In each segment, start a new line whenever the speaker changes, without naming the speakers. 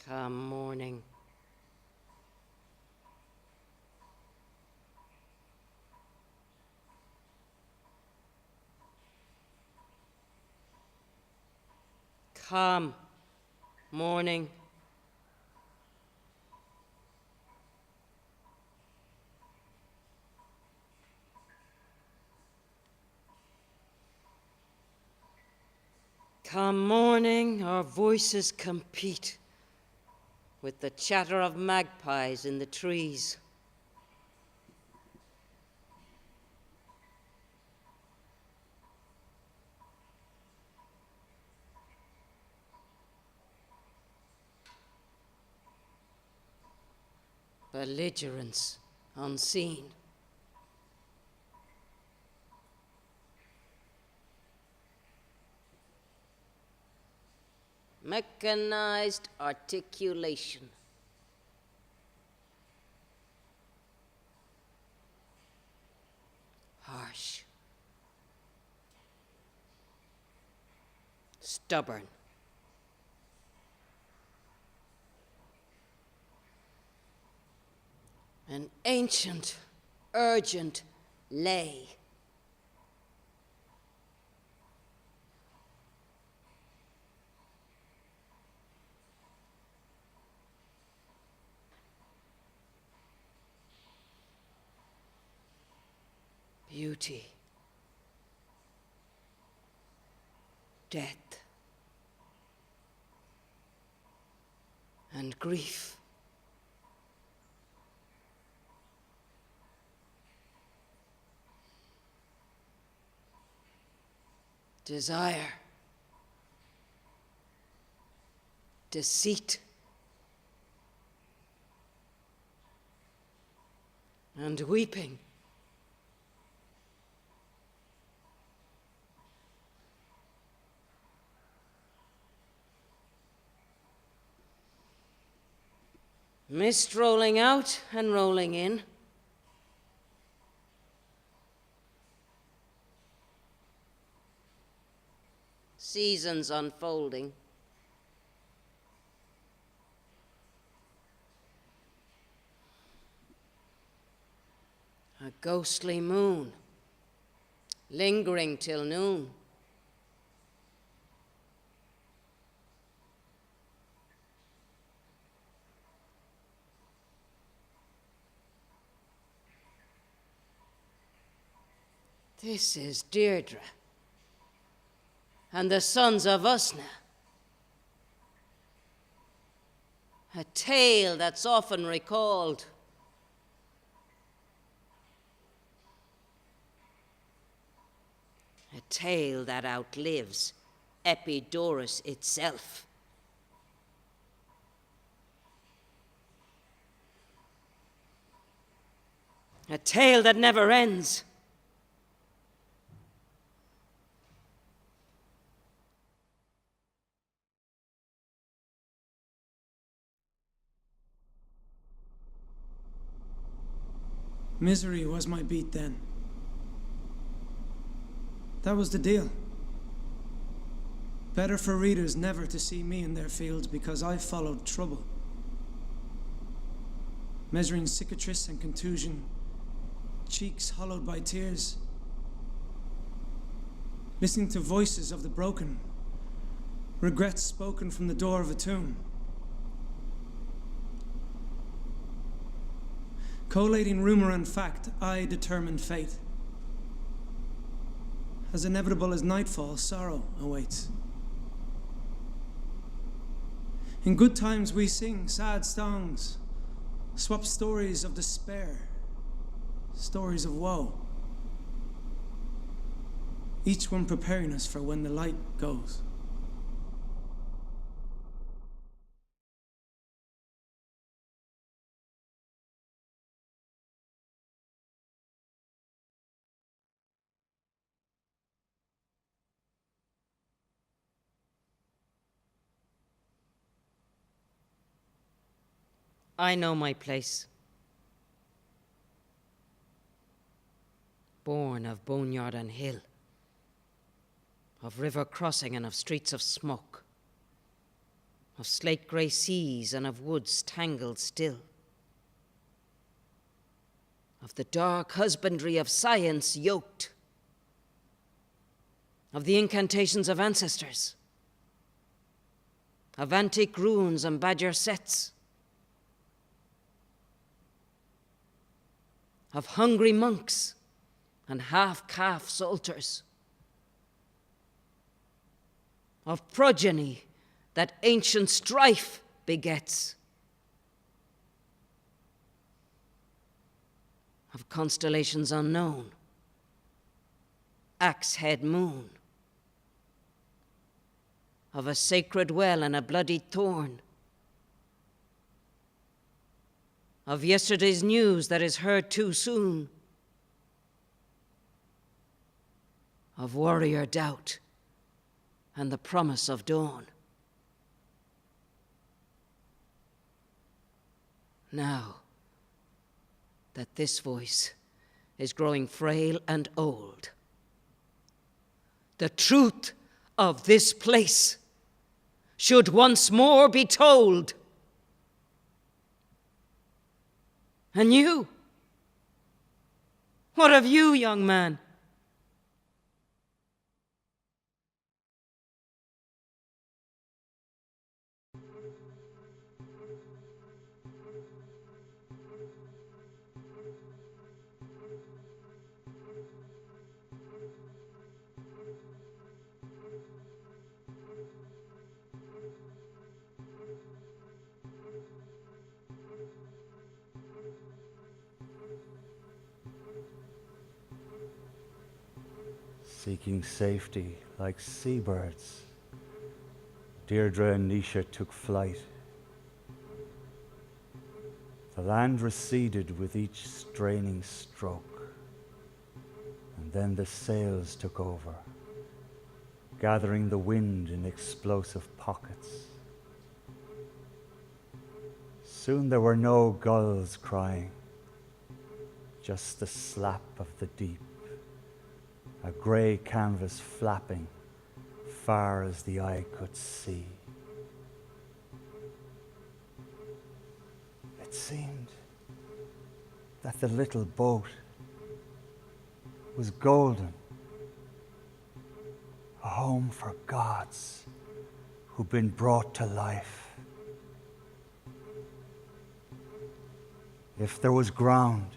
Come morning. Come morning. Come morning, our voices compete with the chatter of magpies in the trees. Belligerence unseen. Mechanized articulation. Harsh. Stubborn. An ancient, urgent lay. Beauty. Death. And grief. Desire. Deceit. And weeping. Mist rolling out and rolling in. Seasons unfolding. A ghostly moon, lingering till noon. This is Deirdre and the sons of Usna. A tale that's often recalled. A tale that outlives Epidaurus itself. A tale that never ends.
Misery was my beat then. That was the deal. Better for readers never to see me in their fields because I followed trouble. Measuring cicatrice and contusion, cheeks hollowed by tears. Listening to voices of the broken, regrets spoken from the door of a tomb. Collating rumor and fact, I determined fate. As inevitable as nightfall, sorrow awaits. In good times we sing sad songs, swap stories of despair, stories of woe. Each one preparing us for when the light goes.
I know my place. Born of boneyard and hill, of river crossing and of streets of smoke. of slate-grey seas and of woods tangled still, of the dark husbandry of science yoked, of the incantations of ancestors, of antique runes and badger sets, of hungry monks and half-calf altars, of progeny that ancient strife begets, of constellations unknown, axe-head moon, of a sacred well and a bloodied thorn, of yesterday's news that is heard too soon, of warrior doubt and the promise of dawn. Now that this voice is growing frail and old, the truth of this place should once more be told. And you? What of you, young man?
Seeking safety like seabirds, Deirdre and Nisha took flight. The land receded with each straining stroke, and then the sails took over, gathering the wind in explosive pockets. Soon there were no gulls crying, just the slap of the deep, a grey canvas flapping far as the eye could see. It seemed that the little boat was golden, a home for gods who'd been brought to life. If there was ground,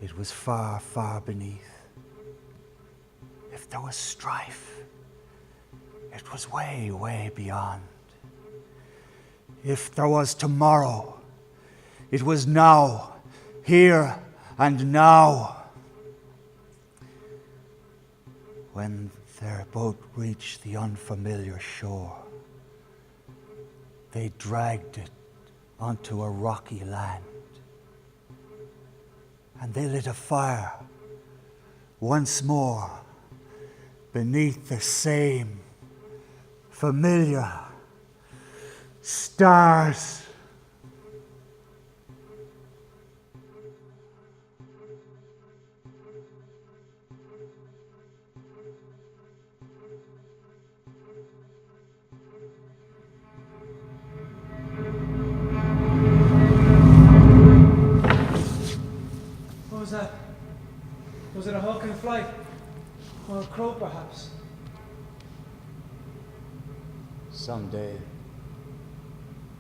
it was far, far beneath. If there was strife, it was way, way beyond. If there was tomorrow, it was now, here and now. When their boat reached the unfamiliar shore, they dragged it onto a rocky land, and they lit a fire once more beneath the same familiar stars.
What was that? Was it a hawk in flight? Or a crow, perhaps?
Someday,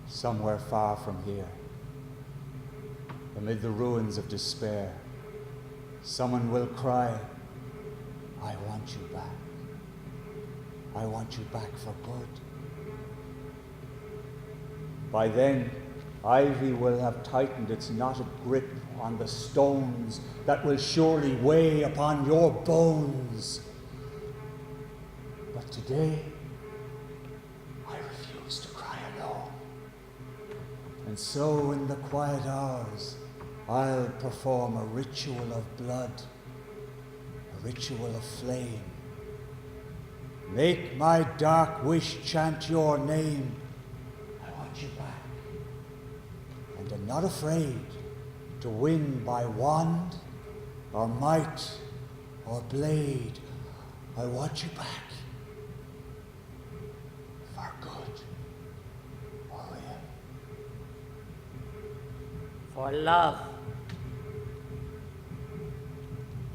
somewhere far from here, amid the ruins of despair, someone will cry, "I want you back. I want you back for good." By then, ivy will have tightened its knotted grip on the stones that will surely weigh upon your bones. But today, I refuse to cry alone. And so in the quiet hours, I'll perform a ritual of blood, a ritual of flame. Make my dark wish chant your name. I want you back. And I'm not afraid to win by wand or might or blade. I want you back for good.
or love.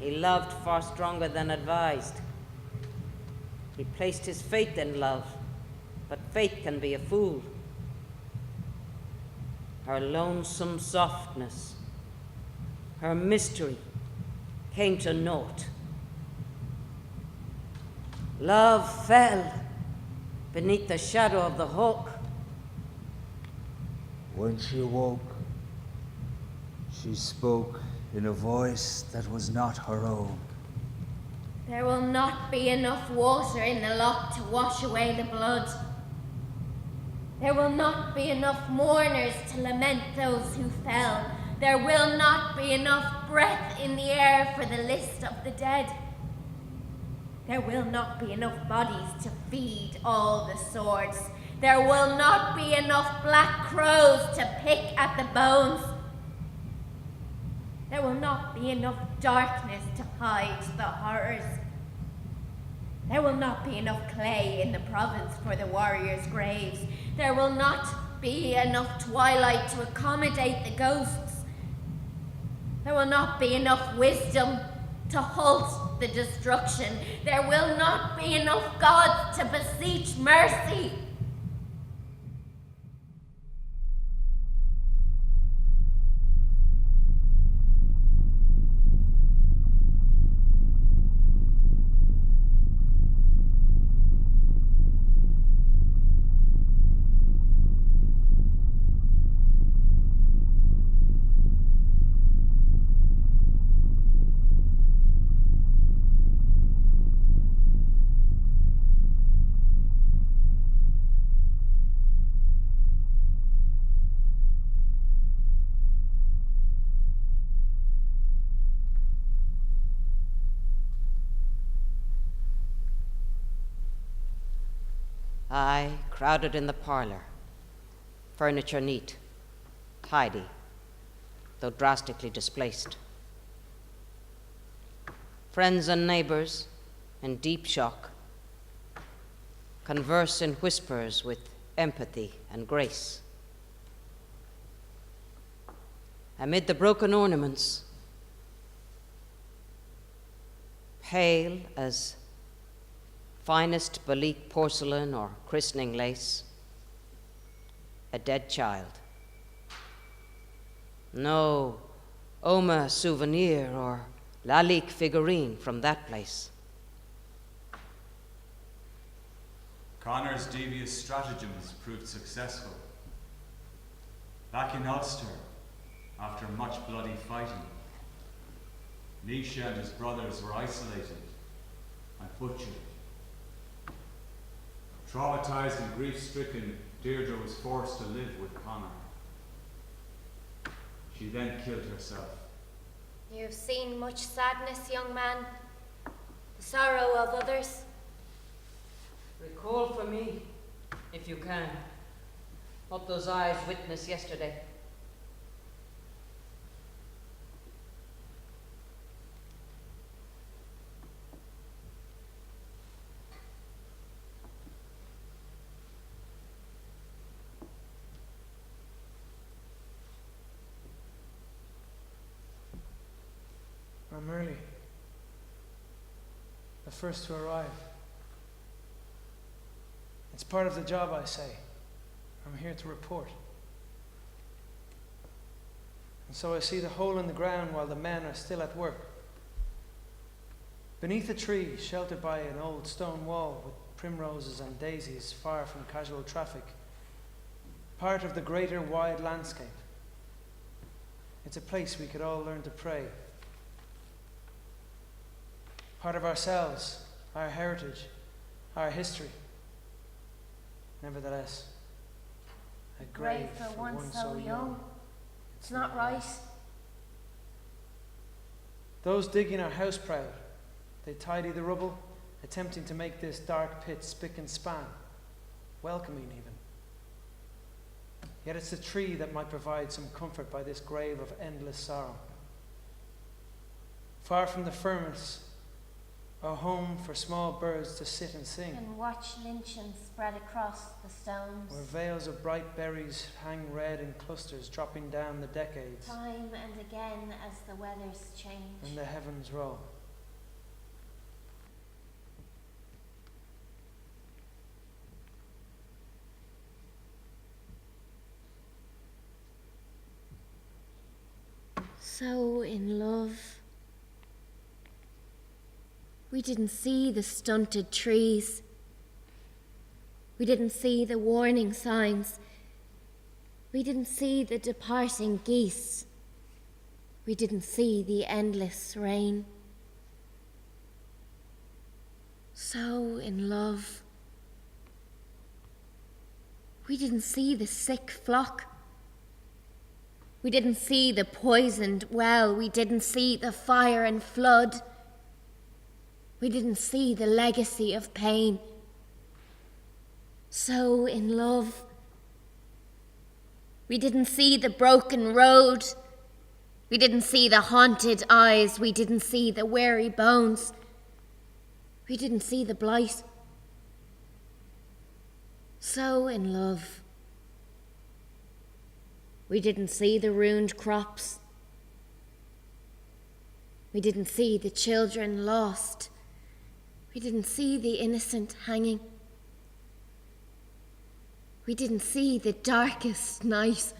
He loved far stronger than advised. He placed his faith in love, but faith can be a fool. Her lonesome softness, her mystery came to naught. Love fell beneath the shadow of the hawk.
When she awoke, she spoke in a voice that was not her own.
There will not be enough water in the loch to wash away the blood. There will not be enough mourners to lament those who fell. There will not be enough breath in the air for the list of the dead. There will not be enough bodies to feed all the swords. There will not be enough black crows to pick at the bones. There will not be enough darkness to hide the horrors. There will not be enough clay in the province for the warriors' graves. There will not be enough twilight to accommodate the ghosts. There will not be enough wisdom to halt the destruction. There will not be enough gods to beseech mercy.
I crowded in the parlor, furniture neat, tidy, though drastically displaced. Friends and neighbors, in deep shock, converse in whispers with empathy and grace. Amid the broken ornaments, pale as finest Balik porcelain or christening lace, a dead child. No Oma souvenir or Lalik figurine from that place.
Connor's devious stratagems proved successful. Back in Ulster, after much bloody fighting, Nisha and his brothers were isolated and butchered. Traumatized and grief-stricken, Deirdre was forced to live with Connor. She then killed herself.
You have seen much sadness, young man. The sorrow of others.
Recall for me, if you can, what those eyes witnessed yesterday.
I'm early. The first to arrive. It's part of the job, I say. I'm here to report. And so I see the hole in the ground while the men are still at work. Beneath a tree, sheltered by an old stone wall with primroses and daisies far from casual traffic, part of the greater wide landscape. It's a place we could all learn to pray. Part of ourselves, our heritage, our history. Nevertheless, a grave for one so young.
It's not right.
Those digging are house proud. They tidy the rubble, attempting to make this dark pit spick and span, welcoming even. Yet it's the tree that might provide some comfort by this grave of endless sorrow. Far from the furnace, A home for small birds to sit and sing,
and watch lynchings spread across the stones.
where veils of bright berries hang red in clusters dropping down the decades,
Time and again as the weathers change.
and the heavens roll.
So in love. We didn't see the stunted trees. We didn't see the warning signs. We didn't see the departing geese. We didn't see the endless rain. So in love. We didn't see the sick flock. We didn't see the poisoned well. We didn't see the fire and flood. We didn't see the legacy of pain. So in love. We didn't see the broken road. We didn't see the haunted eyes. We didn't see the weary bones. We didn't see the blight. So in love. We didn't see the ruined crops. We didn't see the children lost. We didn't see the innocent hanging. We didn't see the darkest night.